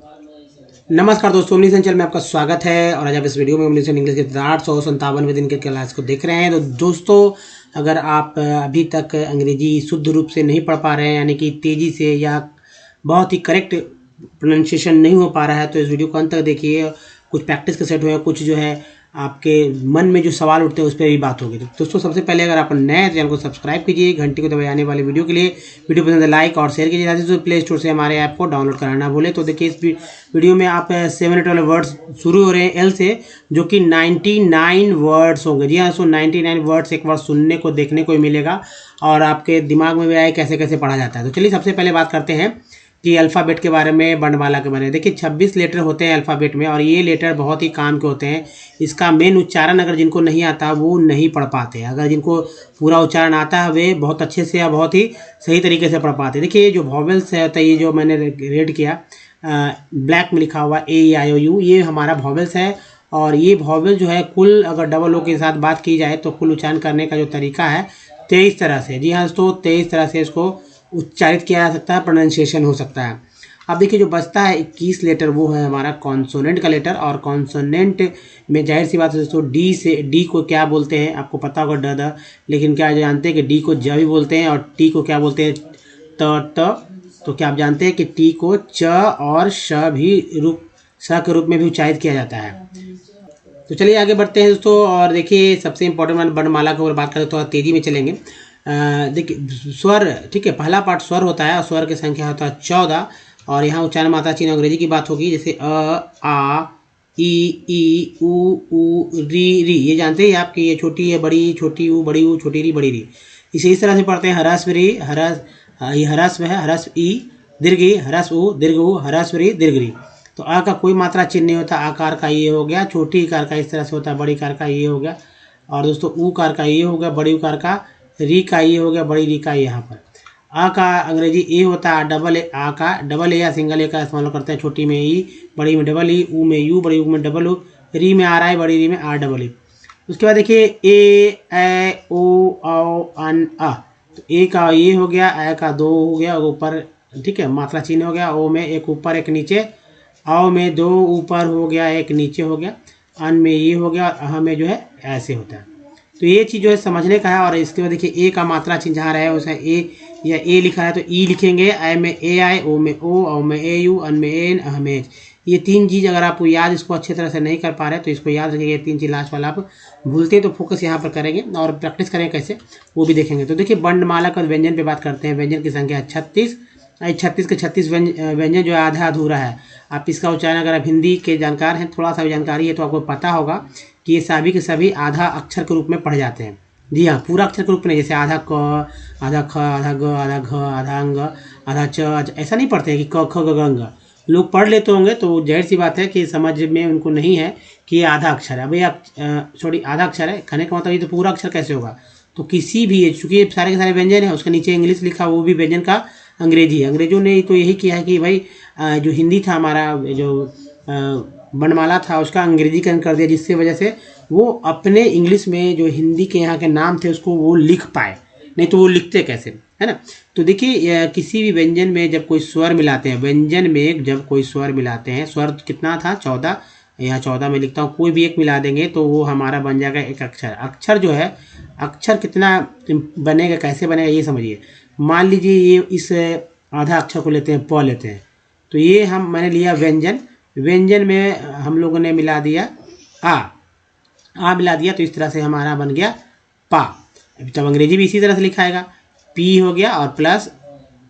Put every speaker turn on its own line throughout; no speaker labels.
नमस्कार दोस्तों, omni channel में आपका स्वागत है। और आज आप इस वीडियो में ओमनी इंग्लिश के 857वें दिन के क्लास को देख रहे हैं। तो दोस्तों, अगर आप अभी तक अंग्रेजी शुद्ध रूप से नहीं पढ़ पा रहे हैं, यानी कि तेज़ी से या बहुत ही करेक्ट प्रोनाउंसिएशन नहीं हो पा रहा है, तो इस वीडियो को अंत तक देखिए। कुछ प्रैक्टिस के सेट हुए हैं, कुछ जो है आपके मन में जो सवाल उठते हैं उस पर भी बात होगी। तो दोस्तों, सबसे पहले अगर आप नए चैनल को सब्सक्राइब कीजिए, घंटी को दबाए आने वाले वीडियो के लिए। वीडियो पसंद है लाइक और शेयर कीजिए। साथ ही प्ले स्टोर से हमारे ऐप को डाउनलोड कराना ना भूलें। तो देखिए, इस वीडियो में आप 7 वाले वर्ड्स शुरू हो रहे हैं एल से, जो कि 99 वर्ड्स होंगे। जी हाँ, सो 99 वर्ड्स एक बार सुनने को देखने को मिलेगा और आपके दिमाग में भी आए कैसे कैसे पढ़ा जाता है। तो चलिए सबसे पहले बात करते हैं कि अल्फ़ाबेट के बारे में, वर्णमाला के बारे में। देखिए 26 लेटर होते हैं अल्फ़ाबेट में और ये लेटर बहुत ही काम के होते हैं। इसका मेन उच्चारण अगर जिनको नहीं आता वो नहीं पढ़ पाते। अगर जिनको पूरा उच्चारण आता है वे बहुत अच्छे से या बहुत ही सही तरीके से पढ़ पाते हैं। देखिए ये जो वॉवेल्स है, ये जो मैंने रेड किया ब्लैक में लिखा हुआ AEIOU, ये हमारा वॉवेल्स है। और ये वॉवेल जो है कुल अगर डबल ओ के साथ बात की जाए तो कुल उच्चारण करने का जो तरीका है 23 तरह से। जी हाँ दोस्तों, 23 तरह से इसको उच्चारित किया जा सकता है, प्रोनाउंसिएशन हो सकता है। अब देखिए जो बचता है 21 लेटर, वो है हमारा कॉन्सोनेंट का लेटर। और कॉन्सोनेंट में जाहिर सी बात है दोस्तों, डी से डी को क्या बोलते हैं आपको पता होगा, ड द, लेकिन क्या जानते हैं कि डी को ज भी बोलते हैं और टी को क्या बोलते हैं, त। तो क्या आप जानते हैं कि टी को च और श के रूप में भी उच्चारित किया जाता है। तो चलिए आगे बढ़ते हैं दोस्तों। और देखिए सबसे इंपॉर्टेंट वर्णमाला के ऊपर बात करें तो थोड़ा तेजी में चलेंगे। देखिए स्वर, ठीक है, पहला पार्ट स्वर होता है और स्वर की संख्या होता है 14। और यहाँ उच्चारण मात्रा चिन्ह अंग्रेजी की बात होगी, जैसे आ ई ऊ री। ये जानते हैं आप कि ये छोटी है बड़ी, छोटी ऊ बड़ी ऊ, छोटी री बड़ी री। इसे इस तरह से पढ़ते हैं, हरस्व री, ये हरस्व है, हरस्व ई दीर्घी, हरस्व ऊ दीर्घ ऊ, हरस्व री दीर्घ री। तो आ का कोई मात्रा चिन्ह नहीं होता। आकार का ये हो गया, छोटी कार का इस तरह से होता है, बड़ी कार का ये हो गया। और दोस्तों ऊ कार का ये हो गया, बड़ी कार का, री का ये हो गया, बड़ी री का यहाँ पर। आ का अंग्रेजी ए होता है, डबल ए। आ का डबल ए या सिंगल ए का इस्तेमाल करते हैं, छोटी में ई, बड़ी में डबल ई, ऊ में यू, बड़ी ऊ में डबल ऊ, री में आर आई, बड़ी री में आर डबल ई। उसके बाद देखिए ए ओ अन अ। तो ए का ये हो गया, ए का दो हो गया ऊपर, ठीक है, मात्रा चिन्ह हो गया। ओ में एक ऊपर एक नीचे, औ में दो ऊपर हो गया एक नीचे हो गया, अन में ये हो गया और अह में जो है ऐसे होता है। तो ये चीज़ जो है समझने का है। और इसके बाद देखिए ए का मात्रा चिन्ह जहाँ रहे उसे ए या ए लिखा है तो ई लिखेंगे, आई में ए आई, ओ में ओ, औ में ए यू, अन में एन, अह में एच। ये तीन चीज़ अगर आपको याद, इसको अच्छी तरह से नहीं कर पा रहे तो इसको याद रखिएगा। ये तीन चीज़ लास्ट वाला आप भूलते हैं तो फोकस यहाँ पर करेंगे और प्रैक्टिस करेंगे कैसे वो भी देखेंगे। तो देखिए वर्णमाला का व्यंजन पे बात करते हैं। व्यंजन की संख्या 36। 36 के 36 व्यंजन जो है आधा अधूरा है। आप इसका उच्चारण, अगर आप हिंदी के जानकार हैं, थोड़ा सा भी जानकारी है तो आपको पता होगा कि ये सभी के सभी आधा अक्षर के रूप में पढ़े जाते हैं। जी हाँ, पूरा अक्षर के रूप में नहीं, जैसे आधा क, आधा ख, आधा ग, आधा घ, आधा अंग, आधा च, ऐसा नहीं पढ़ते हैं कि क ख ग घ अंग। लोग पढ़ लेते होंगे तो जाहिर सी बात है कि समझ में उनको नहीं है कि ये आधा अक्षर है। भाई आप सॉरी, आधा अक्षर है, कहने का मतलब ये तो पूरा अक्षर कैसे होगा। तो किसी भी, चूंकि सारे के सारे व्यंजन है, उसके नीचे इंग्लिश लिखा, वो भी व्यंजन का अंग्रेजी है। अंग्रेजों ने तो यही किया है कि भाई जो हिंदी था हमारा, जो वर्णमाला था उसका अंग्रेजीकरण कर दिया, जिससे वजह से वो अपने इंग्लिश में जो हिंदी के यहाँ के नाम थे उसको वो लिख पाए, नहीं तो वो लिखते कैसे, है ना। तो देखिए किसी भी व्यंजन में जब कोई स्वर मिलाते हैं, व्यंजन में जब कोई स्वर मिलाते हैं, स्वर कितना था 14, यहाँ 14 में लिखता हूँ, कोई भी एक मिला देंगे तो वो हमारा बन जाएगा एक अक्षर। अक्षर जो है, अक्षर कितना बनेगा, कैसे बनेगा ये समझिए। मान लीजिए ये इस आधा अक्षर को लेते हैं, प लेते हैं, तो ये मैंने लिया व्यंजन। व्यंजन में हम लोगों ने मिला दिया आ मिला दिया, तो इस तरह से हमारा बन गया पा। जब अंग्रेजी भी इसी तरह से लिखाएगा, पी हो गया और प्लस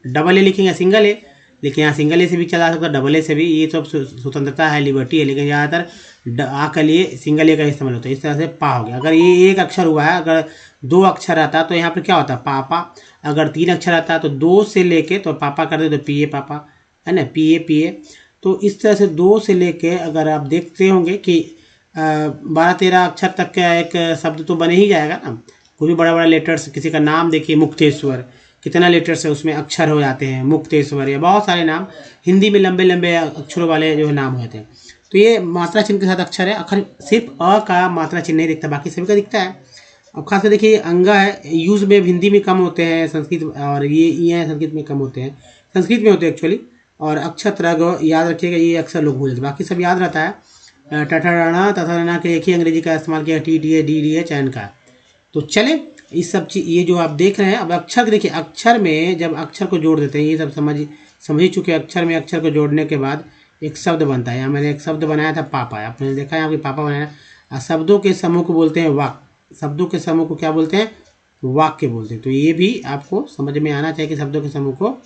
डबल ए लिखेंगे, सिंगल ए, लेकिन यहाँ सिंगल ए से भी चला सकता है, डबल ए से भी, ये सब स्वतंत्रता है, लिबर्टी है, लेकिन ज़्यादातर आ के लिए सिंगल ए का इस्तेमाल होता है। इस तरह से पा हो गया। अगर ये एक अक्षर हुआ है, अगर दो अक्षर आता तो यहाँ पर क्या होता, पापा। अगर तीन अक्षर आता तो दो से लेके, तो पापा कर दे तो पिए पापा, है ना, पिए पिए। तो इस तरह से दो से लेके, अगर आप देखते होंगे कि 12-13 अक्षर तक का एक शब्द तो बने ही जाएगा ना। कोई भी बड़ा बड़ा लेटर्स, किसी का नाम देखिए मुक्तेश्वर, कितना लेटर्स है उसमें, अक्षर हो जाते हैं, मुक्तेश्वर, या बहुत सारे नाम हिंदी में लंबे लंबे अक्षरों वाले जो है नाम होते हैं। तो ये मात्रा चिन्ह के साथ अक्षर है। अक्षर सिर्फ अ का मात्रा चिन्ह नहीं दिखता, बाकी सभी का दिखता है। अब खास कर देखिए अंगा है, यूज में हिंदी में कम होते हैं, संस्कृत और ये संस्कृत में कम होते हैं, संस्कृत में होते हैं एक्चुअली, और अक्षत रग याद रखिएगा, ये अक्सर लोग भूल जाते, बाकी सब याद रहता है। टठराना तथा के एक ही अंग्रेजी का इस्तेमाल किया, TTA DDH एन का। तो चले इस सब चीज ये जो आप देख रहे हैं, अब अक्षर देखिए, अक्षर में जब अक्षर को जोड़ देते हैं, ये सब समझ ही चुके, अक्षर में अक्षर को जोड़ने के बाद एक शब्द बनता है। यहाँ मैंने एक शब्द बनाया था पापा, आपने देखा है आपके पापा बनाया। शब्दों के समूह को बोलते हैं वाक्य, शब्दों के समूह को क्या बोलते हैं, वाक्य बोलते हैं। तो ये भी आपको समझ में आना चाहिए कि शब्दों के समूह को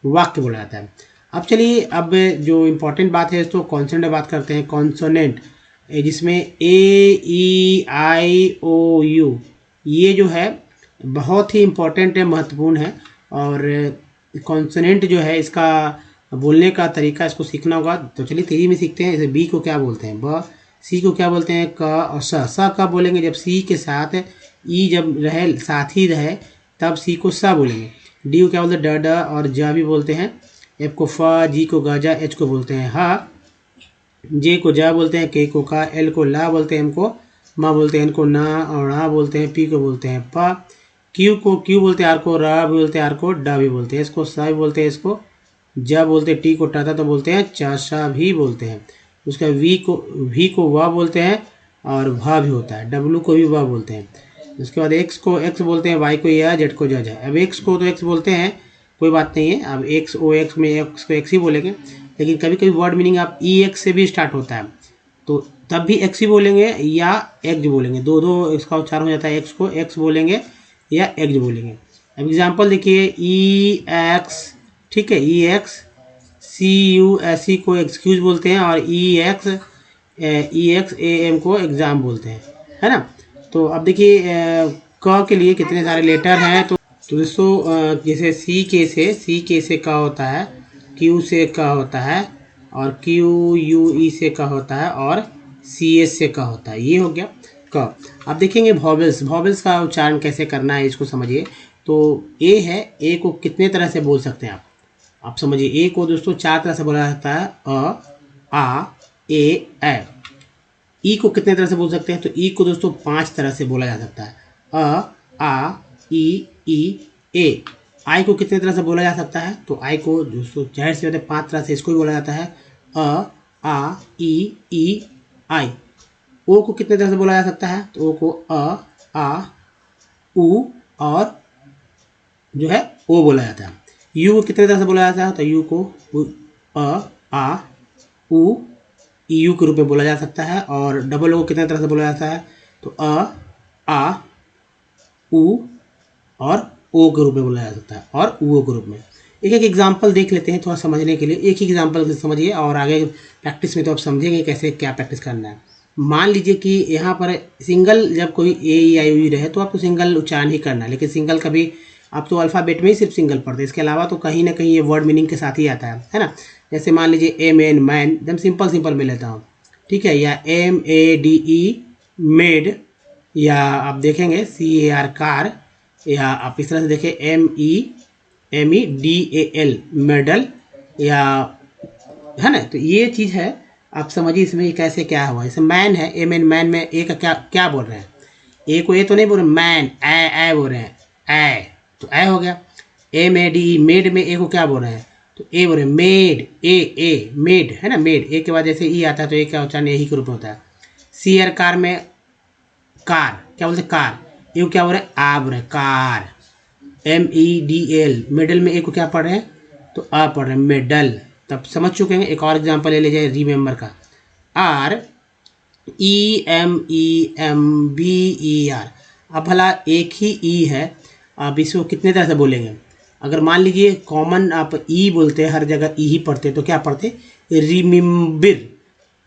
वाक्य बोला जाता है। अब चलिए, अब जो इम्पोर्टेंट बात है तो कॉन्सोनेंट में बात करते हैं। कॉन्सोनेंट जिसमें AEIOU ये जो है बहुत ही इम्पोर्टेंट है, महत्वपूर्ण है। और कॉन्सोनेंट जो है इसका बोलने का तरीका इसको सीखना होगा। तो चलिए तेजी में सीखते हैं। जैसे बी को क्या बोलते हैं, ब, सी को क्या बोलते हैं, क, और स कब बोलेंगे, जब सी के साथ ई जब रहे, साथ ही रहे, तब सी को स बोलेंगे। डी को क्या बोलते हैं, ड, और ज भी बोलते हैं। एफ को फ, जी को ग, जा, एच को बोलते हैं ह, जे को जा बोलते हैं, के को का, एल को ला बोलते हैं, एम को मा बोलते हैं, इनको ना और णा बोलते हैं, पी को बोलते हैं प, क्यू को क्यू बोलते हैं, आर को रा भी बोलते हैं, आर को डा भी बोलते हैं, इसको सा भी बोलते हैं, इसको जा बोलते हैं, टी को टाटा तो बोलते हैं, चाशा भी बोलते हैं। उसका वी को वा बोलते हैं और भा भी होता है। डब्लू को भी वा बोलते हैं। उसके बाद एक्स को एक्स बोलते हैं, वाई को या, जेड को जज है। अब एक्स को तो एक्स बोलते हैं, कोई बात नहीं है। अब एक्स ओ एक्स में एक्स को एक्स ही बोलेंगे, लेकिन कभी कभी वर्ड मीनिंग आप ई एक्स से भी स्टार्ट होता है, तो तब भी एक्स ही बोलेंगे या एक्स बोलेंगे, दो इसका उच्चारण हो जाता है। एक्स को एक्स बोलेंगे या एक्स बोलेंगे। अब एग्जाम्पल देखिए, ई एक्स, ठीक है, ई एक्स, CUSE को एक्सक्यूज बोलते हैं, और EXAM को एग्ज़ाम बोलते हैं, है ना। तो अब देखिए क के लिए कितने सारे लेटर हैं। तो दोस्तों जैसे सी के से का होता है, क्यू से का होता है, और QUE से का होता है, और CS से का होता है। ये हो गया क। अब देखेंगे वॉवेल्स का उच्चारण कैसे करना है, इसको समझिए। तो ए है, ए को कितने तरह से बोल सकते हैं आप समझिए। ए को दोस्तों 4 तरह से बोला जाता है, अ, आ, ए। ई को कितने तरह से बोल सकते हैं, तो ई को दोस्तों 5 तरह से बोला जा सकता है, अ, आ, ई, ए। आई को कितने तरह से बोला जा सकता है, तो आई को दोस्तों जाहिर से 5 तरह से इसको भी बोला जाता है, अ, आ, ई, आई। ओ को कितने तरह से बोला जा सकता है, तो ओ को अ, आ, उ और जो है ओ बोला जाता है। यू को कितने तरह से बोला जाता है, तो यू को अ, आ, उ, यू के रूप में बोला जा सकता है। और डबल ओ को कितने तरह से बोला जाता है, तो अ, आ, उ और ओ के रूप में बोला जा सकता है, और उ के रूप में। एक एक एग्जाम्पल देख लेते हैं थोड़ा समझने के लिए। एक ही एग्जाम्पल से समझिए, और आगे प्रैक्टिस में तो आप समझेंगे कैसे क्या प्रैक्टिस करना है। मान लीजिए कि यहाँ पर सिंगल जब कोई AEIOU रहे तो आपको सिंगल उच्चारण ही करना है, लेकिन सिंगल कभी आप तो अल्फ़ाबेट में ही सिर्फ सिंगल पढ़ते हैं, इसके अलावा तो कहीं ना कहीं ये वर्ड मीनिंग के साथ ही आता है ना। जैसे मान लीजिए MN मैन, एकदम सिंपल में लेता हूँ, ठीक है, या MADE मेड, या आप देखेंगे CAR कार, या आप इस तरह से देखें MEDAL मेडल, या है ना। तो ये चीज़ है, आप समझिए इसमें कैसे क्या हुआ। जैसे मैन है, MN मैन में ए का क्या बोल रहे हैं, ए को ए तो नहीं बोल रहे, मैन ए बोल रहे हैं, ए तो ए हो गया। MADE मेड में ए को क्या बोल रहे हैं, तो ए बोल रहे हैं, मेड, ए मेड, है ना, मेड। ए के बाद जैसे ई आता है तो ए का उच्चारण यही के रूप में होता है। CR कार में कार क्या बोलते हैं, कार, ए को क्या बोल रहे हैं, आ बोल रहे हैं, कार। MEDL मेडल में ए को क्या पढ़ रहे हैं, तो आ पढ़ रहे हैं, मेडल। तब समझ चुके हैं। एक और एग्जांपल ले लीजिए रिमेंबर का, REMEMBER। अब भला एक ही ई है, आप इसको कितने तरह से बोलेंगे। अगर मान लीजिए कॉमन आप ई बोलते हैं, हर जगह ई ही पढ़ते, तो क्या पढ़ते, रिमेंबर।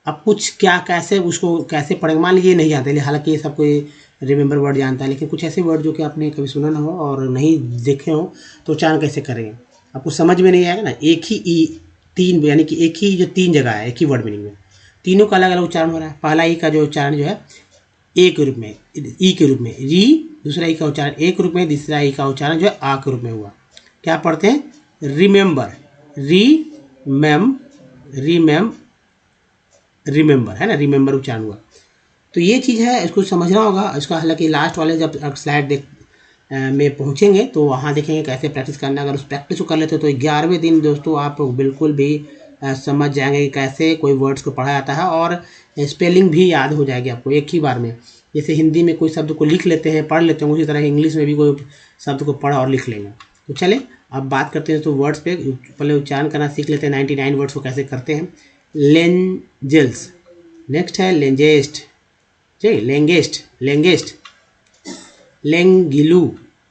अब कुछ क्या कैसे उसको कैसे पढ़ेंगे, मान लीजिए नहीं जानते, हालांकि ये सब कोई रिमेंबर वर्ड जानता है, लेकिन कुछ ऐसे वर्ड जो कि आपने कभी सुना ना हो और नहीं देखे हो, तो उच्चारण कैसे करेंगे, आपको समझ में नहीं आएगा ना। एक ही ई तीन, यानी कि एक ही जो 3 जगह है एक ही वर्ड मीनिंग में, तीनों का अलग अलग उच्चारण हो रहा है। पहला ई का जो उच्चारण जो है ए के रूप में, ई के रूप में, री। दूसरा ई का उच्चारण ए के रूप में, तीसरा ई का उच्चारण जो है आ के रूप में हुआ। क्या पढ़ते हैं, रिमेंबर, रिमेंबर, है ना, रिमेंबर उच्चारण हुआ। तो ये चीज़ है, इसको समझना होगा। इसका हालांकि लास्ट वाले जब स्लाइड में पहुँचेंगे तो वहाँ देखेंगे कैसे प्रैक्टिस करना। अगर उस प्रैक्टिस को कर लेते हो तो 11वें दिन दोस्तों आप बिल्कुल भी समझ जाएंगे कि कैसे कोई वर्ड्स को पढ़ा जाता है, और स्पेलिंग भी याद हो जाएगी आपको एक ही बार में। जैसे हिंदी में कोई शब्द को लिख लेते हैं, पढ़ लेते हैं, उसी तरह इंग्लिश में भी कोई शब्द को पढ़ और लिख लेंगे। तो चले अब बात करते हैं तो वर्ड्स पे। पहले उच्चारण करना सीख लेते हैं 99 वर्ड्स को कैसे करते हैं। लेंजेल्स, नेक्स्ट है लेंजेस्ट, ठीक, लेंगेस्ट, लेंगेस्ट, लेंगिलू,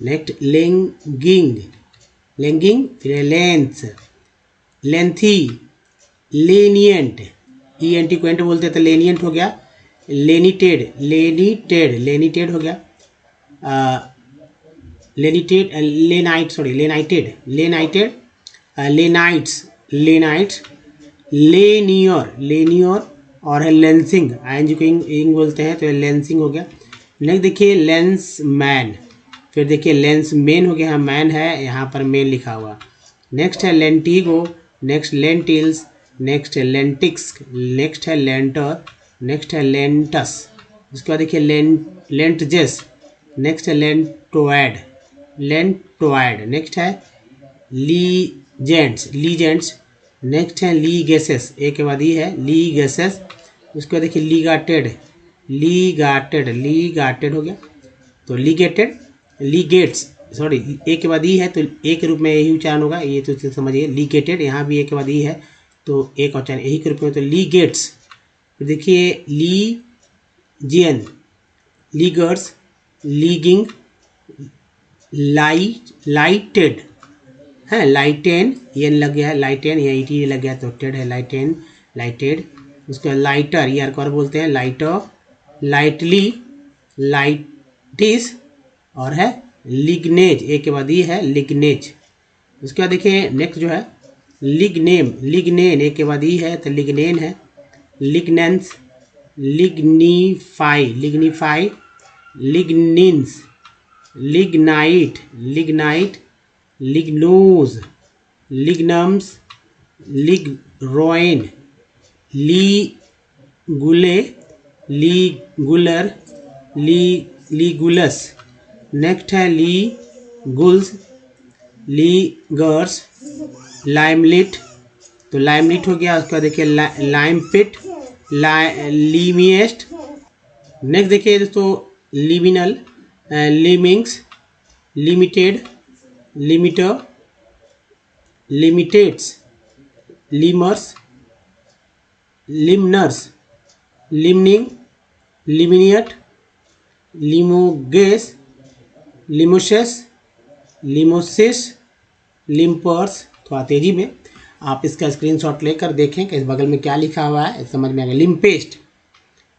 नेक्स्ट लेंगिंग, लेंगिंग, फिर लेंथ, लेंथी, लेनियंट, ENT को एंट बोलते हैं तो लेनियंट हो गया। लेनिटेड, लेनिटेड, लेनिटेड हो गया। लेनिटेड, लेनाइट, सॉरी लेनाइटेड, लेनाइटेड, लेनाइट्स, लेनाइट्स, लेनियर, लेनियर, और है लेंसिंग, ING को इंग बोलते हैं तो लेंसिंग हो गया। नेक्स्ट देखिए लेंस मैन, फिर देखिए लेंस मैन हो गया, यहाँ मैन है, यहाँ पर मैन लिखा हुआ। नेक्स्ट है लेंटिगो, नेक्स्ट लेंटिल्स, नेक्स्ट है लेंटिक्स, नेक्स्ट है लेंटर, नेक्स्ट है लेंटस, उसके बाद देखिए लेंटजेस, नेक्स्ट है लेंटोएड, लेंटोएड, नेक्स्ट है लीजेंट्स, लीजेंट्स, नेक्स्ट है लीगेसेस, एक के बाद ये है लीगेसेस, उसके बाद देखिए लीगाटेड, लीगाटेड, लीगाटेड हो गया। तो लीगेटेड, लीगेट्स, सॉरी एक के बाद ई है तो एक के रूप में यही उच्चारण होगा, ये तो समझिए। लीगेटेड, यहाँ भी एक के बाद ई है तो एक उच्चारण यही के रूप में, तो लीगेट्स। फिर देखिए लीजियन, लीगर्स, लीगिंग, लाइटेड है, लाइटेन, ये लग गया है लाइटेन, या ET लग गया तो टेड है, लाइटेन, लाइटेड। उसका लाइटर, ये आर बोलते हैं, लाइटर, लाइटली, लाइटिस, और है लिग्नेज, एक के बाद ये है लिग्नेज। उसके बाद देखिए नेक्स्ट जो है लिग्नेम, लिग्नेन, एक के बाद ये है तो लिग्नेन है। Lignins, lignify, lignify, lignins, lignite, lignite, lignose, lignums, ligroin, ligulae, ligular, ligulas, next है लीगुल्स, लीगर्स, लाइमलिट, तो लाइमलिट हो गया। उसका देखिए लाइमपिट, लीमिएस्ट। नेक्स्ट देखिए दोस्तों लिमिनल, लिमिंग्स, लिमिटेड, लिमिटर, लिमिटेड्स, लिमर्स, लिमनर्स, लिमनिंग, लिमिनियट, लिमोगेस, लिमोशेस, लिमोसिस, लिम्पर्स। थोड़ा तेजी में आप इसका स्क्रीनशॉट लेकर देखें कि इस बगल में क्या लिखा हुआ है, समझ में आएगा। लिम्पेस्ट,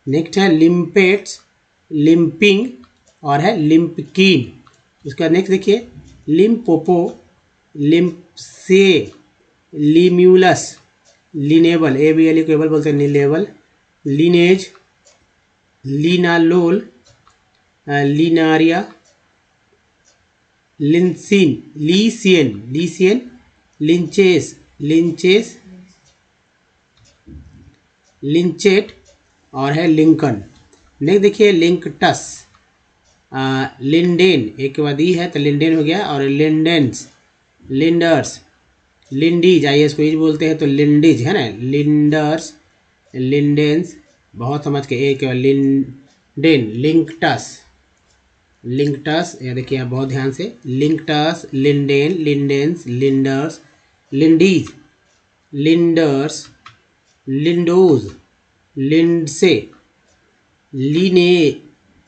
नेक्स्ट है लिम्पेट्स, लिम्पिंग, और है लिम्पकीन। उसका नेक्स्ट देखिए लिम्पोपो, लिम्पसे, लिम्यूलस, लिनेबल, ABLE को एबल बोलते हैं, नीलेबल, लिनेज, लिनालोल, लिनारिया, लिंसिन, लीसियन, लीसियन, लिंचेस, लिंचेस, लिंचेट, और है लिंकन। नेक्स्ट देखिए लिंकटस, लिंडेन, एक के बाद ई है तो लिंडेन हो गया, और लिंडेंस, लिंडर्स, लिंडीज, IS को बोलते हैं तो लिंडीज है ना, लिंडर्स, लिंडेंस, बहुत समझ के, एक लिंडेन, लिंकटस, लिंकटस, ये देखिए आप बहुत ध्यान से, लिंकटस, लिंडेन, लिंडेंस, लिंडर्स, लिंडीज, लिंडर्स, लिंडोज, लिंडसे, लिने,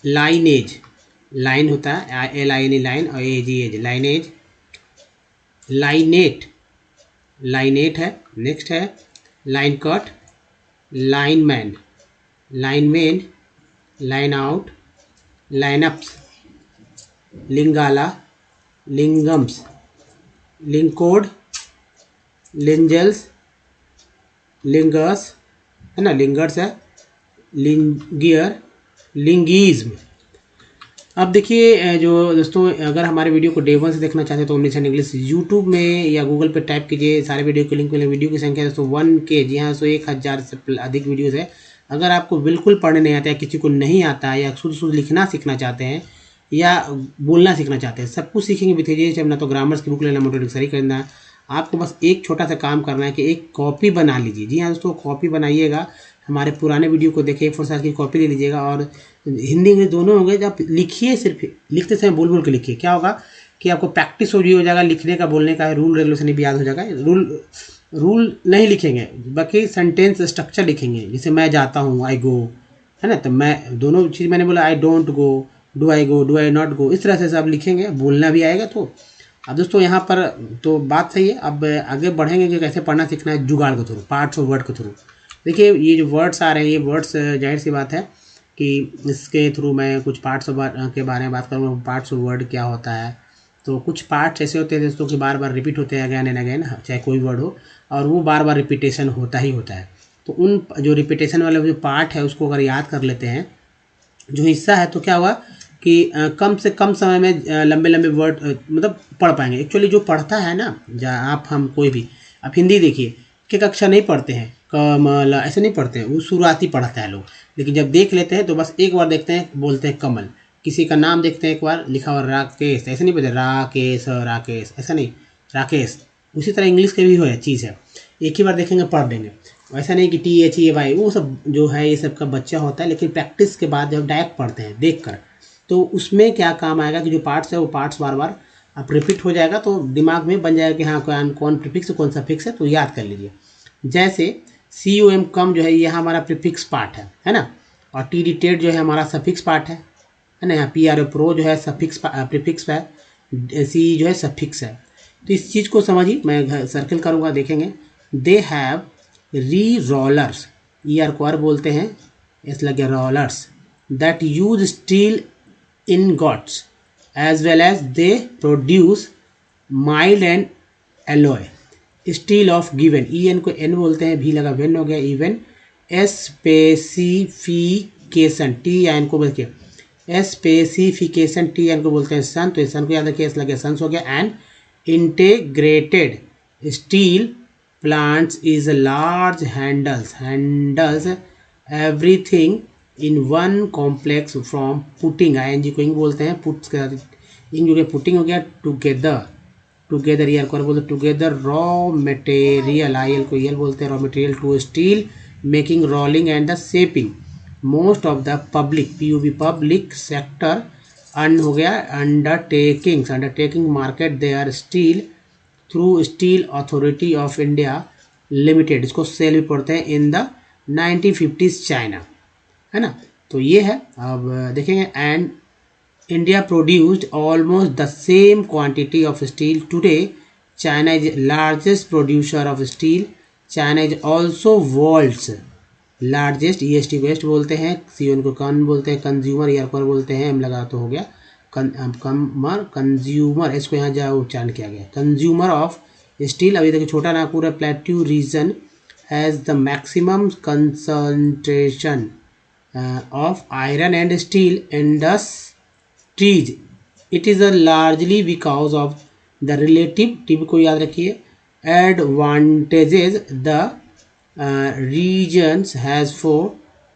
लाइनेज, लाइन होता है LINE लाइन, और AGEज लाइनेज, लाइनेट, लाइनेट है। नेक्स्ट है line cut, lineman, lineman, line out, lineups, Lingala, lingams, lingcod, lingels, lingers है ना, लिंगर्स है, लिंगियर, लिंगिज्म। अब देखिए जो दोस्तों अगर हमारे वीडियो को डे 1 से देखना चाहते हैं तो ओमनीसेंट इंग्लिश यूट्यूब में या गूगल पे टाइप कीजिए, सारे वीडियो के लिंक मिले। वीडियो की संख्या दोस्तों 1K, जी हाँ, 1000 से अधिक वीडियोज़ है। अगर आपको बिल्कुल पढ़ने नहीं आता है, किसी को नहीं आता है, या शुद्ध शुद्ध लिखना सीखना चाहते हैं या बोलना सीखना चाहते हैं, सब कुछ सीखेंगे विथ एजी स्टेप। ना तो ग्रामर्स की बुक लेना, मोटर डिक्शनरी खरीदना है, आपको बस एक छोटा सा काम करना है कि एक कॉपी बना लीजिए। जी हाँ दोस्तों, कॉपी बनाइएगा, हमारे पुराने वीडियो को देखिए, A4 साइज की कॉपी ले लीजिएगा और हिंदी इंग्लिश दोनों होंगे। जब लिखिए, सिर्फ लिखते समय बोल बोल के लिखिए, क्या होगा कि आपको प्रैक्टिस हो जाएगा लिखने का, बोलने का, रूल रेगुलेशन भी याद हो जाएगा। रूल नहीं लिखेंगे, बाकी सेंटेंस स्ट्रक्चर लिखेंगे। जैसे मैं जाता हूँ, आई गो, है ना, तो मैं दोनों चीज़ मैंने बोला, I don't go, do I go, do I not go, इस तरह से सब लिखेंगे, बोलना भी आएगा। तो अब दोस्तों यहाँ पर तो बात सही है। अब आगे बढ़ेंगे कि कैसे पढ़ना सीखना है जुगाड़ के थ्रू, पार्ट्स ऑफ वर्ड के थ्रू। देखिए ये जो वर्ड्स आ रहे हैं, ये वर्ड्स जाहिर सी बात है कि इसके थ्रू मैं कुछ पार्ट्स ऑफ के बारे में बात करूँगा। पार्ट्स ऑफ वर्ड क्या होता है, तो कुछ पार्ट्स ऐसे होते हैं दोस्तों कि बार बार रिपीट होते हैं अगेन एंड अगेन, चाहे कोई वर्ड हो, और वो बार बार रिपीटेशन होता ही होता है। तो उन जो रिपीटेशन वाले जो पार्ट है उसको अगर याद कर लेते हैं, जो हिस्सा है, तो क्या हुआ कि कम से कम समय में लंबे लंबे वर्ड मतलब पढ़ पाएंगे। एक्चुअली जो पढ़ता है ना, आप हम कोई भी, आप हिंदी देखिए, एक अक्षर नहीं पढ़ते हैं, कमल ऐसे नहीं पढ़ते हैं, वो शुरुआती पढ़ता है लोग। लेकिन जब देख लेते हैं तो बस एक बार देखते हैं, बोलते हैं कमल। किसी का नाम देखते हैं, एक बार लिखा हुआ राकेश, ऐसे नहीं बोलते राकेश राकेश, ऐसा नहीं, राकेश। उसी तरह इंग्लिश के भी है चीज़ है, एक ही बार देखेंगे पढ़ देंगे। ऐसा नहीं कि THEY, वो सब जो है ये सब का बच्चा होता है, लेकिन प्रैक्टिस के बाद जब डायरेक्ट पढ़ते हैं देख कर, तो उसमें क्या काम आएगा कि जो पार्ट्स है वो पार्ट्स बार बार अब रिपीट हो जाएगा, तो दिमाग में बन जाएगा कि हाँ कौन प्रीफिक्स कौन सा फिक्स है, तो याद कर लीजिए। जैसे COM कम जो है ये हमारा प्रीफिक्स पार्ट है ना, और TD टेड जो है हमारा सफिक्स पार्ट है ना। यहाँ PRO प्रो जो है सफिक्स प्रीफिक्स है, CE जो है सफिक्स है। तो इस चीज़ को समझिए, मैं सर्कल करूँगा, देखेंगे। दे हैव री रोलर्स, ER को R बोलते हैं, इस लगे rollers, that use steel ingots as well as they produce mild and alloy steel of given, en को n बोलते हैं, भी लगा वेन हो गया, इवन स्पेसिफिकेशन, TN को बोलते हैं स्पेसिफिकेशन, TN को बोलते हैं सन, तो सन को याद रखिए, इस लगे सन्स हो गया। And integrated steel plants is large handles everything in one complex from putting, ING को इंग बोलते हैं, पुट्स के साथ इंग हो गया, पुटिंग हो गया, टुगेदर ER को बोलते हैं टुगेदर, रॉ मटेरियल, IL को EL बोलते हैं, raw material to steel making, rolling and the shaping. Most of the public, PUB public sector, अन हो गया undertaking market they are steel through steel authority of India limited, इसको SAIL भी पढ़ते हैं, इन द 1950s चाइना, है ना। तो ये है, अब देखेंगे। And India produced almost the same quantity of steel today, China is largest producer of steel, China is also world's largest, EST को वेस्ट बोलते हैं, CON को कन बोलते हैं, कंज्यूमर ER को बोलते हैं, M लगा तो हो गया कंज्यूमर, इसको यहाँ जाओ उच्चारण किया गया, कंज्यूमर ऑफ स्टील। अभी देखिए छोटा नागपुर है, plateau region has the maximum concentration of iron and steel industries. It is largely because of the relative, tip को याद रखिए, advantages the regions has for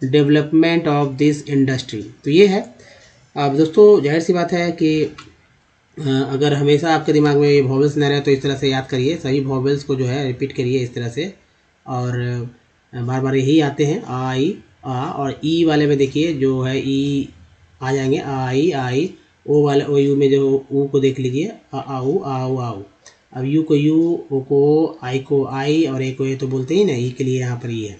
development of this industry। तो ये है। अब दोस्तों जाहिर सी बात है कि अगर हमेशा आपके दिमाग में ये वॉवेल्स न रहे तो इस तरह से याद करिए, सभी वॉवेल्स को जो है रिपीट करिए इस तरह से, और बार बार यही आते हैं, आई आ, और ई वाले में देखिए जो है ई आ जाएंगे, आई, ओ वाले ओ यू में जो ऊ को देख लीजिए, आओ आओ आओ। अब यू को यू, ओ को आई और ए को ए तो बोलते ही ना, ई के लिए यहाँ पर ई है।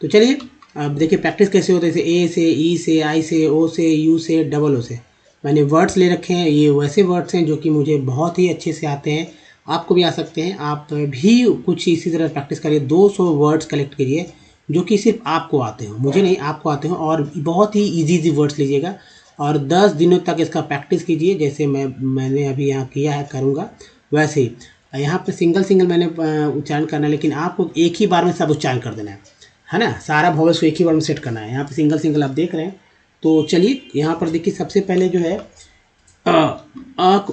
तो चलिए अब देखिए प्रैक्टिस कैसे होता है, जैसे ए से, ई से, आई से, ओ से, यू से, डबल ओ से। मैंने वर्ड्स ले रखे हैं, ये वैसे वर्ड्स हैं जो कि मुझे बहुत ही अच्छे से आते हैं, आपको भी आ सकते हैं। आप भी कुछ इसी तरह प्रैक्टिस करिए, 200 वर्ड्स कलेक्ट कीजिए जो कि सिर्फ आपको आते हो, मुझे नहीं, आपको आते हो, और बहुत ही इजी वर्ड्स लीजिएगा और 10 दिनों तक इसका प्रैक्टिस कीजिए, जैसे मैंने अभी यहाँ किया है, करूँगा वैसे ही। यहाँ पे सिंगल मैंने उच्चारण करना है, लेकिन आपको एक ही बार में सब उच्चारण कर देना है ना, सारा वॉवेल्स को एक ही बार में सेट करना है। यहाँ पे सिंगल आप देख रहे हैं। तो चलिए यहाँ पर देखिए, सबसे पहले जो है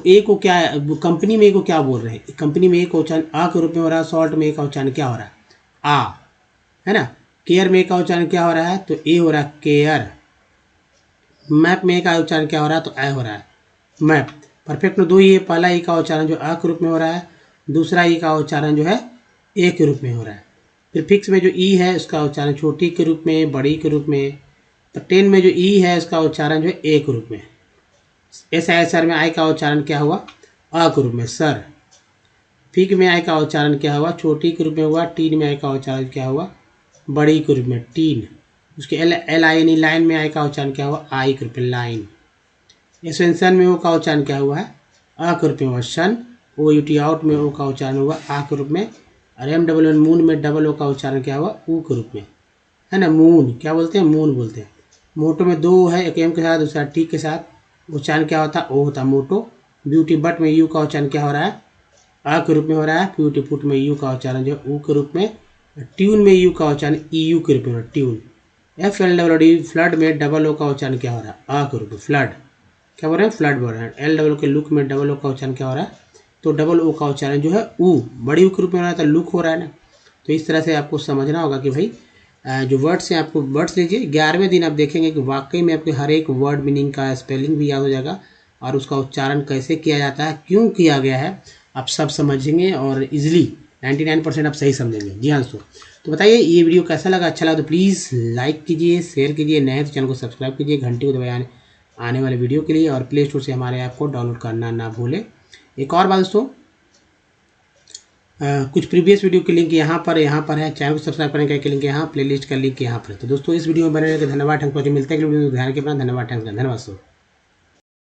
ए को क्या, कंपनी में ए को क्या बोल रहे हैं, कंपनी में ए का उच्चारण आ के रूप में हो रहा है, सॉल्ट में ए का उच्चारण क्या हो रहा है, आ, है ना। केयर में का उच्चारण क्या हो रहा है, तो ए हो रहा है केयर, मैप में ए का उच्चारण क्या हो रहा है, तो ए हो रहा है मैप। परफेक्ट में दो ही है, पहला ई का उच्चारण जो अ के रूप में हो रहा है, दूसरा ई का उच्चारण जो है ए के रूप में हो रहा है। फिर फिक्स में जो ई है उसका उच्चारण छोटी के रूप में, बड़ी के रूप में। तो 10 में जो ई है उसका उच्चारण जो है ए के रूप में। SISR में आई का उच्चारण क्या हुआ, अ के रूप में सर। फिग में आई का उच्चारण क्या हुआ, छोटी के रूप में हुआ। टीन में आई का उच्चारण क्या हुआ, बड़ी के रूप में टीन। उसके LIN लाइन में आई का उच्चारण क्या हुआ, आई के रूप में लाइन। एसेंशन में ओ का उच्चारण क्या हुआ है, अ के रूप में हुआ सन। OUT आउट में ओ का उच्चारण हुआ आ के रूप में। और MWN मून में डबल ओ का उच्चारण क्या हुआ, ऊ के रूप में, है ना। मून क्या बोलते हैं, मून बोलते हैं। मोटो में दो है, एक एम के साथ दूसरा टी के साथ। उच्चारण क्या होता है, ओ होता है मोटो। ब्यूटी बट में यू का उच्चारण क्या हो रहा है, आ के रूप में हो रहा है। ब्यूटी फुट में यू का उच्चारण जो है ऊ के रूप में। ट्यून में यू का उच्चारण EU के रूप में, ट्यून। FLWD फ्लड में डबल ओ का उच्चारण क्या हो रहा है, आ के रूप में फ्लड। क्या बोल रहे हैं, फ्लड बोल रहे हैं। LW के लुक में डबल ओ का उच्चारण क्या हो रहा है, तो डबल ओ का उच्चारण जो है ऊ, बड़ी ऊ के रूप में हो रहा है, तो लुक हो रहा है ना। तो इस तरह से आपको समझना होगा कि भाई जो वर्ड्स हैं, आपको वर्ड्स लीजिए। 11वें दिन आप देखेंगे कि वाकई में आपके हर एक वर्ड मीनिंग का स्पेलिंग भी याद हो जाएगा और उसका उच्चारण कैसे किया जाता है, क्यों किया गया है, आप सब समझेंगे और इजीली 99% आप सही समझेंगे। जी हाँ दोस्तों, तो बताइए ये वीडियो कैसा लगा। अच्छा लगा तो प्लीज़ लाइक कीजिए, शेयर कीजिए, नए तो चैनल को सब्सक्राइब कीजिए, घंटी को दबाए आने वाले वीडियो के लिए। और प्ले स्टोर से हमारे ऐप को डाउनलोड करना ना भूलें। एक और बात दोस्तों, कुछ प्रीवियस वीडियो की लिंक यहाँ पर है। चैनल को सब्सक्राइब करने का लिंक यहाँ, प्लेलिस्ट का लिंक यहाँ पर है। तो दोस्तों इस वीडियो में बने रहने के धन्यवाद। Thank you. मिलते हैं वीडियो में, ध्यान रखिए अपना। धन्यवाद, थैंक यू, धन्यवाद दोस्तों।